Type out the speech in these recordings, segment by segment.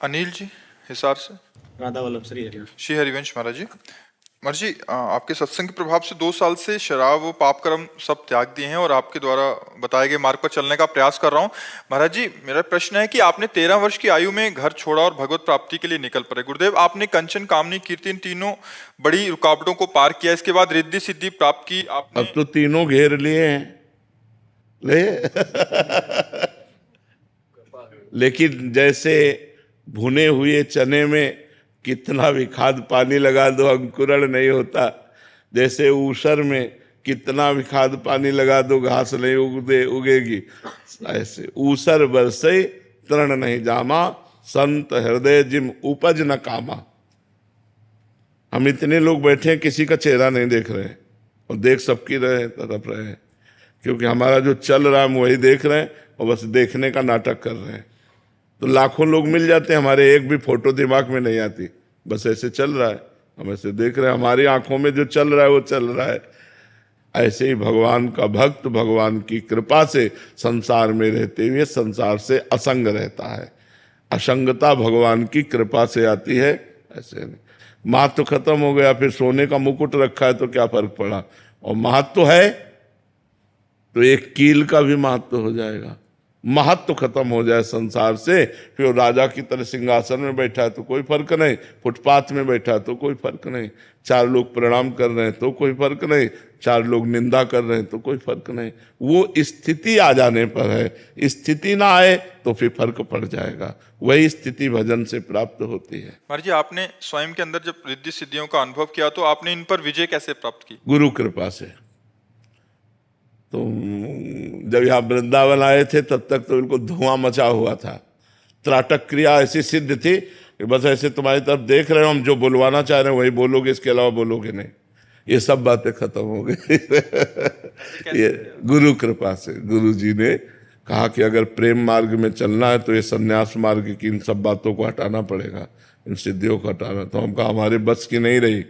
अनिल जी, हिसार से। राधा वल्लभ श्री हरिवंश। श्री हरिवंश महाराज जी। महाराज जी, आपके सत्संग के प्रभाव से 2 साल से शराब व पाप कर्म सब त्याग दिए हैं और आपके द्वारा बताए गए मार्ग पर चलने का प्रयास कर रहा हूँ। महाराज जी, मेरा प्रश्न है कि आपने 13 वर्ष की आयु में घर छोड़ा और भगवत प्राप्ति के लिए निकल पड़े। गुरुदेव, आपने कंचन, कामनी, कीर्ति, इन तीनों बड़ी रुकावटों को पार किया। इसके बाद रिद्धि सिद्धि प्राप्त की आपने। अब तो तीनों घेर लिए हैं ले लेकिन जैसे भुने हुए चने में कितना भी खाद पानी लगा दो अंकुरण नहीं होता, जैसे ऊसर में कितना भी खाद पानी लगा दो घास नहीं उगेगी, ऐसे ऊसर बरसे तृण नहीं जामा, संत हृदय जिम उपज न कामा। हम इतने लोग बैठे हैं, किसी का चेहरा नहीं देख रहे हैं और देख सबकी रहे तरफ रहे हैं, क्योंकि हमारा जो चल रहा है हम वही देख रहे हैं और बस देखने का नाटक कर रहे हैं। तो लाखों लोग मिल जाते हैं, हमारे एक भी फोटो दिमाग में नहीं आती, बस ऐसे चल रहा है, हम ऐसे देख रहे हैं, हमारी आंखों में जो चल रहा है वो चल रहा है। ऐसे ही भगवान का भक्त भगवान की कृपा से संसार में रहते हुए संसार से असंग रहता है। असंगता भगवान की कृपा से आती है, ऐसे नहीं। महत्व खत्म हो गया, फिर सोने का मुकुट रखा है तो क्या फर्क पड़ा, और महत्व है तो एक कील का भी महत्व हो जाएगा। महत्व खत्म हो जाए संसार से, फिर राजा की तरह सिंहासन में बैठा है तो कोई फर्क नहीं, फुटपाथ में बैठा है तो कोई फर्क नहीं, 4 लोग प्रणाम कर रहे हैं तो कोई फर्क नहीं, 4 लोग निंदा कर रहे हैं तो कोई फर्क नहीं। वो स्थिति आ जाने पर है, स्थिति ना आए तो फिर फर्क पड़ जाएगा। वही स्थिति भजन से प्राप्त होती है। महाराज जी, आपने स्वयं के अंदर जब रिद्धि सिद्धियों का अनुभव किया तो आपने इन पर विजय कैसे प्राप्त की? गुरु कृपा से। तो जब यहाँ वृंदावन आए थे तब तक तो बिल्कुल धुआं मचा हुआ था। त्राटक क्रिया ऐसी सिद्ध थी कि बस ऐसे तुम्हारी तरफ देख रहे हो, हम जो बुलवाना चाह रहे हैं वही बोलोगे, इसके अलावा बोलोगे नहीं। ये सब बातें खत्म हो गई ये गुरु कृपा से। गुरु जी ने कहा कि अगर प्रेम मार्ग में चलना है तो ये संन्यास मार्ग की इन सब बातों को हटाना पड़ेगा, इन सिद्धियों को हटाना। तो हम कहा हमारे बस की नहीं रही,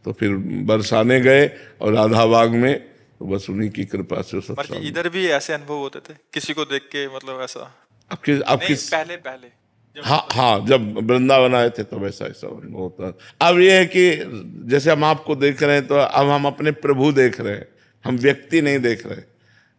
तो फिर बरसाने गए और राधा बाग में, तो बस उन्हीं की कृपा से सब। इधर भी ऐसे अनुभव होते थे किसी को देख के, मतलब ऐसा? आपके पहले हाँ, जब वृंदावन आए थे तो वैसा ऐसा अनुभव होता। अब ये है कि जैसे हम आपको देख रहे हैं तो अब हम अपने प्रभु देख रहे हैं, हम व्यक्ति नहीं देख रहे।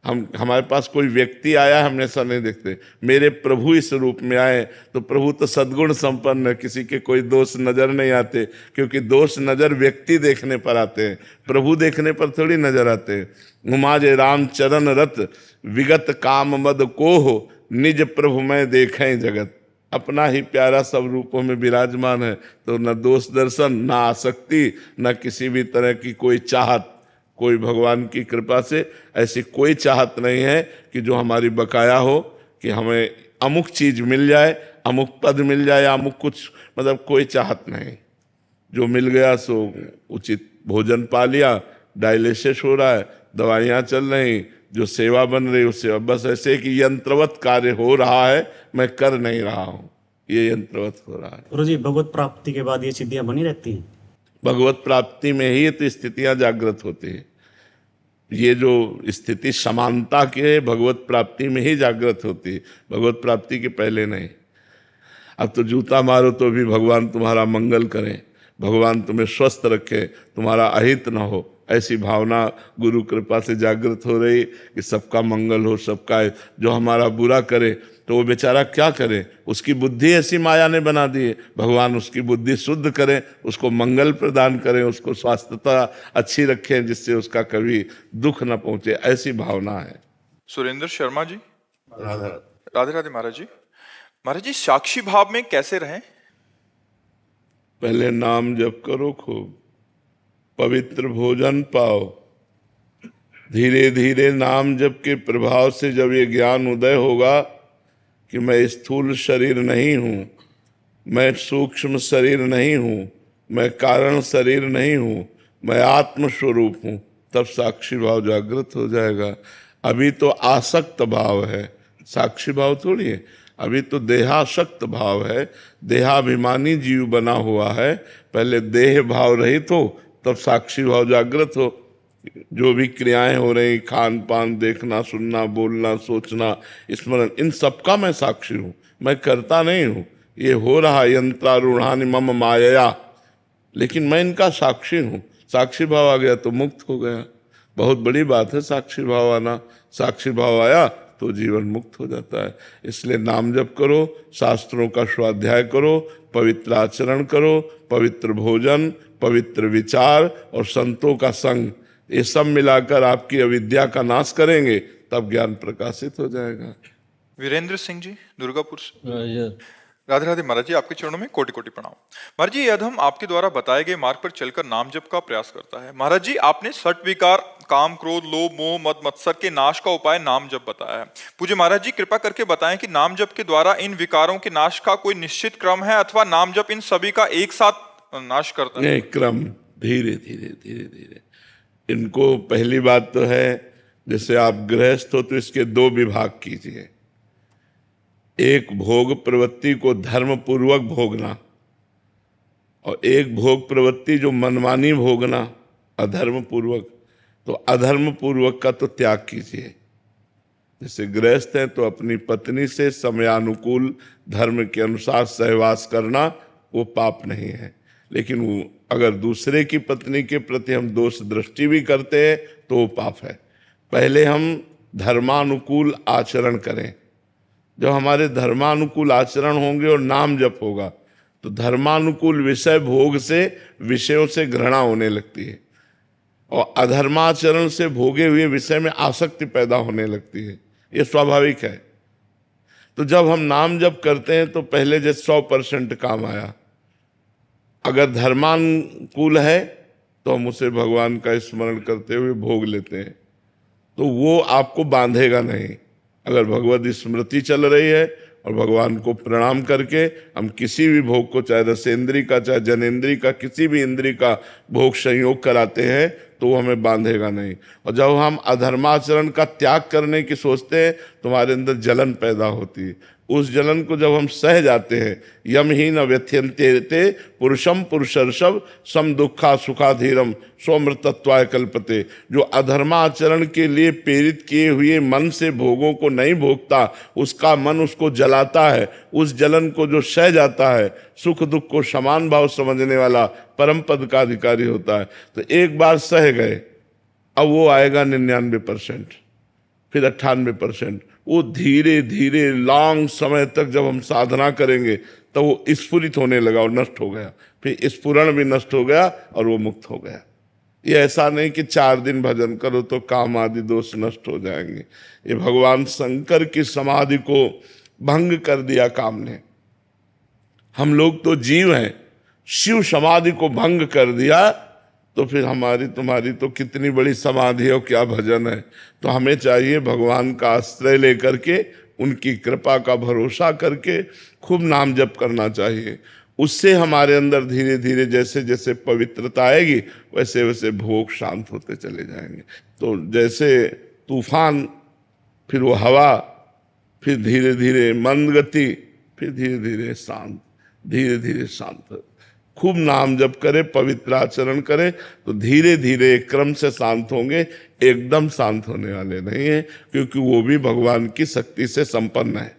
हमारे पास कोई व्यक्ति आया हम ऐसा नहीं देखते, मेरे प्रभु इस रूप में आए तो प्रभु तो सद्गुण संपन्न है, किसी के कोई दोष नजर नहीं आते, क्योंकि दोष नजर व्यक्ति देखने पर आते हैं, प्रभु देखने पर थोड़ी नजर आते हैं। उमाजे राम चरण रत विगत काम मद को हो, निज प्रभु में देखें जगत। अपना ही प्यारा सब रूपों में विराजमान है, तो न दोष दर्शन, न आसक्ति, न किसी भी तरह की कोई चाहत। कोई भगवान की कृपा से ऐसी कोई चाहत नहीं है कि जो हमारी बकाया हो, कि हमें अमुक चीज मिल जाए, अमुक पद मिल जाए, अमुक कुछ, मतलब कोई चाहत नहीं। जो मिल गया सो उचित भोजन पा लिया, डायलिसिस हो रहा है, दवाइयाँ चल रही, जो सेवा बन रही उससे, बस ऐसे कि यंत्रवत कार्य हो रहा है, मैं कर नहीं रहा हूँ, ये यंत्रवत हो रहा है। गुरुजी, भगवत प्राप्ति के बाद ये सिद्धियां बनी रहती हैं? भगवत प्राप्ति में ही तो स्थितियां जागृत होती है। ये जो स्थिति समानता के भगवत प्राप्ति में ही जागृत होती है, भगवत प्राप्ति के पहले नहीं। अब तो जूता मारो तो भी भगवान तुम्हारा मंगल करें, भगवान तुम्हें स्वस्थ रखे, तुम्हारा अहित ना हो, ऐसी भावना गुरु कृपा से जागृत हो रही कि सबका मंगल हो, सबका। जो हमारा बुरा करे तो वो बेचारा क्या करे, उसकी बुद्धि ऐसी माया ने बना दी है, भगवान उसकी बुद्धि शुद्ध करें, उसको मंगल प्रदान करें, उसको स्वास्थ्यता अच्छी रखें, जिससे उसका कभी दुख न पहुंचे, ऐसी भावना है। सुरेंद्र शर्मा जी। राधा राधे राधे महाराज जी। महाराज जी, साक्षी भाव में कैसे रहें? पहले नाम जप करो खूब, पवित्र भोजन पाओ, धीरे धीरे नाम जप के प्रभाव से जब ये ज्ञान उदय होगा कि मैं स्थूल शरीर नहीं हूँ, मैं सूक्ष्म शरीर नहीं हूँ, मैं कारण शरीर नहीं हूँ, मैं आत्म स्वरूप हूँ, तब साक्षी भाव जागृत हो जाएगा। अभी तो आसक्त भाव है, साक्षी भाव थोड़ी है, अभी तो देहासक्त भाव है, देहाभिमानी जीव बना हुआ है। पहले देह भाव रहित हो तब साक्षी भाव जागृत हो। जो भी क्रियाएं हो रही, खान पान, देखना, सुनना, बोलना, सोचना, स्मरण, इन सबका मैं साक्षी हूँ, मैं करता नहीं हूँ। ये हो रहा यंत्रारूढ़ानि मम मायया, लेकिन मैं इनका साक्षी हूँ। साक्षी भाव आ गया तो मुक्त हो गया। बहुत बड़ी बात है साक्षी भाव आना। साक्षी भाव आया तो जीवन मुक्त हो जाता है। इसलिए नाम जप करो, शास्त्रों का स्वाध्याय करो, पवित्र आचरण करो, पवित्र भोजन, पवित्र विचार और संतों का संग, ये सब मिलाकर आपकी अविद्या का नाश करेंगे, तब ज्ञान प्रकाशित हो जाएगा। वीरेंद्र सिंह जी दुर्गापुर से। राधे राधे महाराज जी, आपके चरणों में कोटि कोटि प्रणाम। महाराज जी, यदि हम आपके द्वारा बताए गए मार्ग पर चलकर नाम जप का प्रयास करता है, महाराज जी आपने सठ विकार काम क्रोध लोभ मोह मद मत्सर के नाश का उपाय नाम जप बताया है। पूज्य महाराज जी कृपा करके बताएं कि नाम जप के द्वारा इन विकारों के नाश का कोई निश्चित क्रम है अथवा नाम जप इन सभी का एक साथ नाश करता है? नहीं, क्रम, धीरे धीरे धीरे धीरे। इनको पहली बात तो है, जैसे आप गृहस्थ हो तो इसके दो विभाग कीजिए। एक भोग प्रवृत्ति को धर्म पूर्वक भोगना, और एक भोग प्रवृत्ति जो मनमानी भोगना अधर्म पूर्वक। तो अधर्म पूर्वक का तो त्याग कीजिए। जैसे गृहस्थ हैं तो अपनी पत्नी से समयानुकूल धर्म के अनुसार सहवास करना वो पाप नहीं है, लेकिन वो अगर दूसरे की पत्नी के प्रति हम दोष दृष्टि भी करते हैं तो वो पाप है। पहले हम धर्मानुकूल आचरण करें। जब हमारे धर्मानुकूल आचरण होंगे और नाम जप होगा तो धर्मानुकूल विषय भोग से विषयों से घृणा होने लगती है, और अधर्माचरण से भोगे हुए विषय में आसक्ति पैदा होने लगती है। ये स्वाभाविक है। तो जब हम नाम जप करते हैं तो पहले जैसे 100% काम आया। अगर धर्मानुकूल है तो हम उसे भगवान का स्मरण करते हुए भोग लेते हैं, तो वो आपको बांधेगा नहीं। अगर भगवत स्मृति चल रही है और भगवान को प्रणाम करके हम किसी भी भोग को, चाहे रसेंद्री का चाहे जनेंद्री का, किसी भी इंद्री का भोग संयोग कराते हैं तो वो हमें बांधेगा नहीं। और जब हम अधर्माचरण का त्याग करने की सोचते हैं तो हमारे अंदर जलन पैदा होती है। उस जलन को जब हम सह जाते हैं, यम ही न व्यथ्यन्ते पुरुषम पुरुषर्षभ सम दुखा सुखाधीरम स्वमृतत्वाय कल्पते। जो अधर्माचरण के लिए प्रेरित किए हुए मन से भोगों को नहीं भोगता, उसका मन उसको जलाता है। उस जलन को जो सह जाता है, सुख दुख को समान भाव समझने वाला परम पद का अधिकारी होता है। तो एक बार सह गए, अब वो आएगा 99%, फिर 98%। वो धीरे धीरे लॉन्ग समय तक जब हम साधना करेंगे तो वो स्फुरित होने लगा और नष्ट हो गया। फिर स्फुरण भी नष्ट हो गया और वो मुक्त हो गया। ये ऐसा नहीं कि 4 दिन भजन करो तो काम आदि दोष नष्ट हो जाएंगे। ये भगवान शंकर की समाधि को भंग कर दिया काम ने। हम लोग तो जीव हैं, शिव समाधि को भंग कर दिया तो फिर हमारी तुम्हारी तो कितनी बड़ी समाधि और क्या भजन है। तो हमें चाहिए भगवान का आश्रय लेकर के, उनकी कृपा का भरोसा करके खूब नाम जप करना चाहिए। उससे हमारे अंदर धीरे धीरे जैसे जैसे पवित्रता आएगी वैसे वैसे भोग शांत होते चले जाएंगे। तो जैसे तूफान, फिर वो हवा, फिर धीरे धीरे मंद गति, फिर धीरे धीरे शांत, धीरे धीरे शांत। खूब नाम जप करे, पवित्र आचरण करे तो धीरे धीरे क्रम से शांत होंगे। एकदम शांत होने वाले नहीं है, क्योंकि वो भी भगवान की शक्ति से संपन्न है।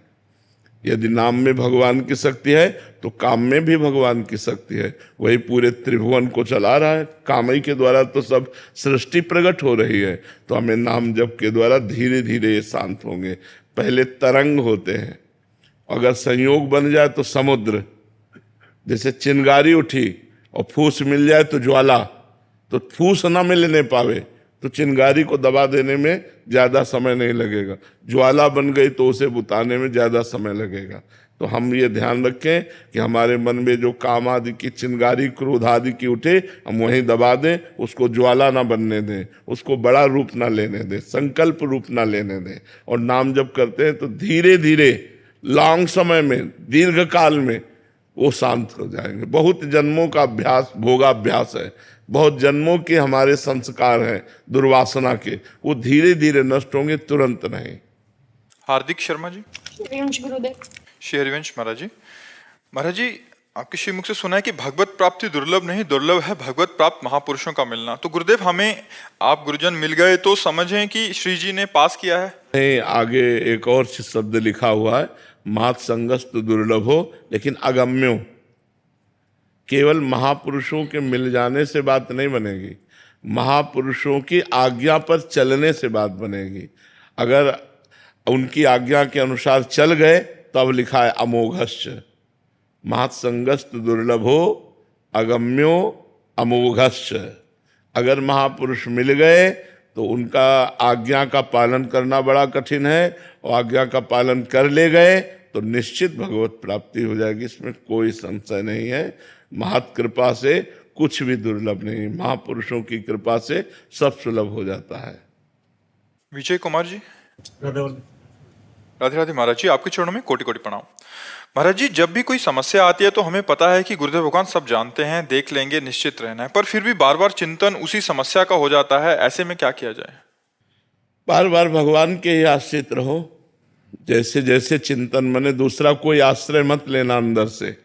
यदि नाम में भगवान की शक्ति है तो काम में भी भगवान की शक्ति है। वही पूरे त्रिभुवन को चला रहा है। काम ही के द्वारा तो सब सृष्टि प्रकट हो रही है। तो हमें नाम जप के द्वारा धीरे धीरे ये शांत होंगे। पहले तरंग होते हैं, अगर संयोग बन जाए तो समुद्र। जैसे चिंगारी उठी और फूस मिल जाए तो ज्वाला, तो फूस ना मिलने पावे तो चिंगारी को दबा देने में ज़्यादा समय नहीं लगेगा। ज्वाला बन गई तो उसे बुताने में ज़्यादा समय लगेगा। तो हम ये ध्यान रखें कि हमारे मन में जो काम आदि की चिंगारी, क्रोध आदि की उठे, हम वहीं दबा दें, उसको ज्वाला ना बनने दें, उसको बड़ा रूप ना लेने दें, संकल्प रूप ना लेने दें। और नाम जब करते हैं तो धीरे धीरे लॉन्ग समय में, दीर्घ काल में वो शांत हो जाएंगे। बहुत जन्मों का अभ्यास, भोगाभ्यास है, बहुत जन्मों के हमारे संस्कार हैं दुर्वासना के, वो धीरे धीरे नष्ट होंगे, तुरंत नहीं। हार्दिक शर्मा जी। गुरुदेव। श्री हरिवंश महाराज जी। महाराज जी, आपके श्रीमुख से सुना है कि भगवत प्राप्ति दुर्लभ नहीं, दुर्लभ है भगवत प्राप्त महापुरुषों का मिलना। तो गुरुदेव, हमें आप गुरुजन मिल गए तो समझें कि श्री जी ने पास किया है? नहीं, आगे एक और शब्द लिखा हुआ है, महत् संगस्तु दुर्लभो, लेकिन अगम्यो। केवल महापुरुषों के मिल जाने से बात नहीं बनेगी, महापुरुषों की आज्ञा पर चलने से बात बनेगी। अगर उनकी आज्ञा के अनुसार चल गए तो अब लिखा है अमोघश्च, महत्संगस्त दुर्लभो अगम्यो अमोघश्च। अगर महापुरुष मिल गए तो उनका आज्ञा का पालन करना बड़ा कठिन है, और आज्ञा का पालन कर ले गए तो निश्चित भगवत प्राप्ति हो जाएगी, इसमें कोई संशय नहीं है। महत् कृपा से कुछ भी दुर्लभ नहीं, महापुरुषों की कृपा से सब सुलभ हो जाता है। विजय कुमार जी। राधे वल्लभ। राधे राधे महाराज जी, आपके चरणों में कोटि कोटि प्रणाम। महाराज जी, जब भी कोई समस्या आती है तो हमें पता है कि गुरुदेव भगवान सब जानते हैं, देख लेंगे, निश्चित रहना है, पर फिर भी बार बार चिंतन उसी समस्या का हो जाता है। ऐसे में क्या किया जाए? बार बार भगवान के ही आश्रित रहो। जैसे जैसे चिंतन मने, दूसरा कोई आश्रय मत लेना, अंदर से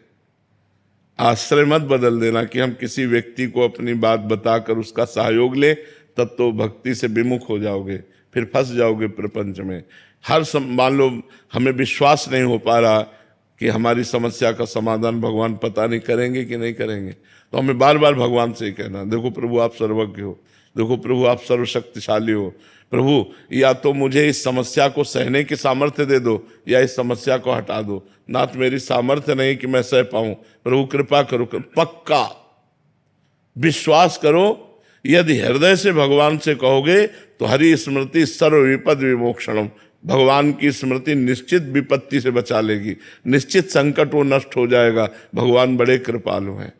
आश्रय मत बदल देना कि हम किसी व्यक्ति को अपनी बात बताकर उसका सहयोग ले, तब तो भक्ति से विमुख हो जाओगे, फिर फंस जाओगे प्रपंच में। मान लो हमें विश्वास नहीं हो पा रहा कि हमारी समस्या का समाधान भगवान पता नहीं करेंगे कि नहीं करेंगे, तो हमें बार बार भगवान से ही कहना, देखो प्रभु आप सर्वज्ञ हो, देखो प्रभु आप सर्वशक्तिशाली हो, प्रभु या तो मुझे इस समस्या को सहने की सामर्थ्य दे दो या इस समस्या को हटा दो, ना तो मेरी सामर्थ्य नहीं कि मैं सह पाऊं, प्रभु कृपा करो। पक्का विश्वास करो, यदि हृदय से भगवान से कहोगे तो हरि स्मृति सर्व विपद विमोक्षणम, भगवान की स्मृति निश्चित विपत्ति से बचा लेगी, निश्चित संकट वो नष्ट हो जाएगा। भगवान बड़े कृपालु हैं,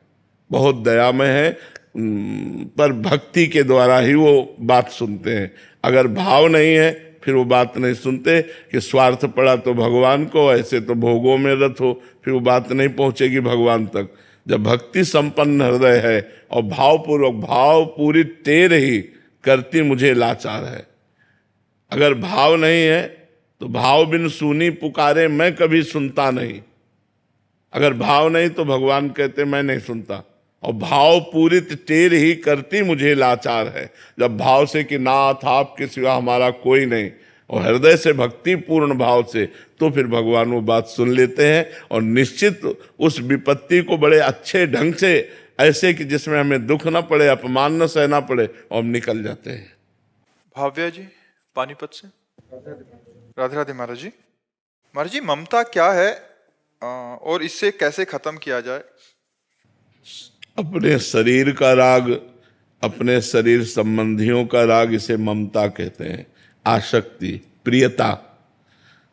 बहुत दयामय है, पर भक्ति के द्वारा ही वो बात सुनते हैं। अगर भाव नहीं है फिर वो बात नहीं सुनते कि स्वार्थ पड़ा तो भगवान को, ऐसे तो भोगों में रत हो, फिर वो बात नहीं पहुंचेगी भगवान तक। जब भक्ति संपन्न हृदय है और भावपूर्वक, भाव पूरी टेर ही करती मुझे लाचार है। अगर भाव नहीं है तो भाव बिन सुनी पुकारे मैं कभी सुनता नहीं। अगर भाव नहीं तो भगवान कहते मैं नहीं सुनता। और भाव पूरित टेर ही करती मुझे लाचार है। जब भाव से कि नाथ आपके सिवा हमारा कोई नहीं, और हृदय से भक्ति पूर्ण भाव से, तो फिर भगवान वो बात सुन लेते हैं और निश्चित उस विपत्ति को बड़े अच्छे ढंग से, ऐसे कि जिसमें हमें दुख न पड़े, अपमान न सहना पड़े, और हम निकल जाते हैं। भाव्या जी पानीपत से। राधे राधे महाराज जी। महाराज जी, ममता क्या है और इससे कैसे खत्म किया जाए? अपने शरीर का राग, अपने शरीर संबंधियों का राग, इसे ममता कहते हैं। आसक्ति, प्रियता,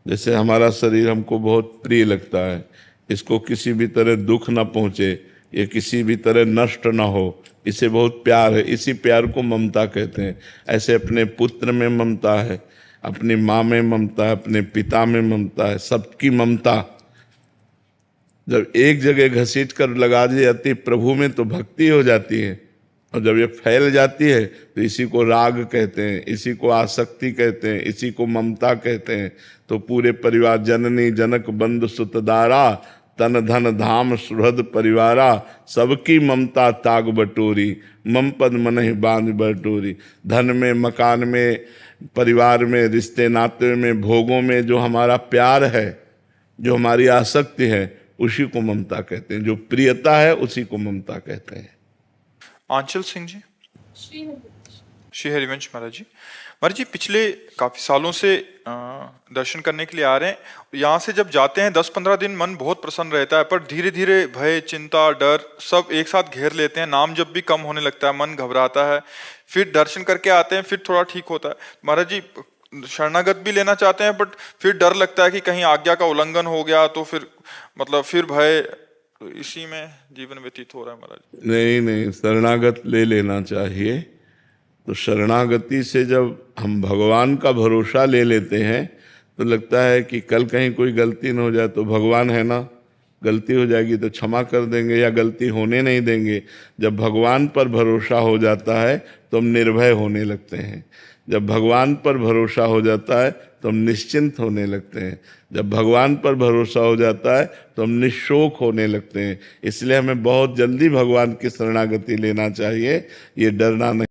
जैसे हमारा शरीर हमको बहुत प्रिय लगता है, इसको किसी भी तरह दुख ना पहुंचे, ये किसी भी तरह नष्ट ना हो, इसे बहुत प्यार है, इसी प्यार को ममता कहते हैं। ऐसे अपने पुत्र में ममता है, अपनी माँ में ममता है, अपने पिता में ममता है, सबकी ममता जब एक जगह घसीट कर लगा दी जाती है प्रभु में तो भक्ति हो जाती है, और जब ये फैल जाती है तो इसी को राग कहते हैं, इसी को आसक्ति कहते हैं, इसी को ममता कहते हैं। तो पूरे परिवार, जननी जनक बंधु सुतदारा, तन धन धाम सुहृद परिवारा, सबकी ममता ताग बटोरी, मम पद मन ही बांध बटोरी। धन में, मकान में, परिवार में, रिश्ते नाते में, भोगों में जो हमारा प्यार है, जो हमारी आसक्ति है, उसी को ममता कहते हैं। जो प्रियता है उसी को ममता कहते हैं। आंचल सिंह जी। श्री हरिवंश महाराज जी। महाराज जी, पिछले काफी सालों से दर्शन करने के लिए आ रहे हैं। यहाँ से जब जाते हैं 10-15 दिन मन बहुत प्रसन्न रहता है, पर धीरे धीरे भय, चिंता, डर सब एक साथ घेर लेते हैं। नाम जब भी कम होने लगता है, मन घबराता है। फिर दर्शन करके आते हैं, फिर थोड़ा ठीक होता है। महाराज जी, शरणागत भी लेना चाहते हैं, बट फिर डर लगता है कि कहीं आज्ञा का उल्लंघन हो गया तो फिर फिर भय, इसी में जीवन व्यतीत हो रहा है महाराज। नहीं, शरणागत ले लेना चाहिए। तो शरणागति से जब हम भगवान का भरोसा ले लेते हैं तो लगता है कि कल कहीं कोई गलती न हो जाए तो भगवान है ना, गलती हो जाएगी तो क्षमा कर देंगे या गलती होने नहीं देंगे। जब भगवान पर भरोसा हो जाता है तो हम निर्भय होने लगते हैं। जब भगवान पर भरोसा हो जाता है तो हम निश्चिंत होने लगते हैं। जब भगवान पर भरोसा हो जाता है तो हम निशोक होने लगते हैं। इसलिए हमें बहुत जल्दी भगवान की शरणागति लेना चाहिए, ये डरना नहीं।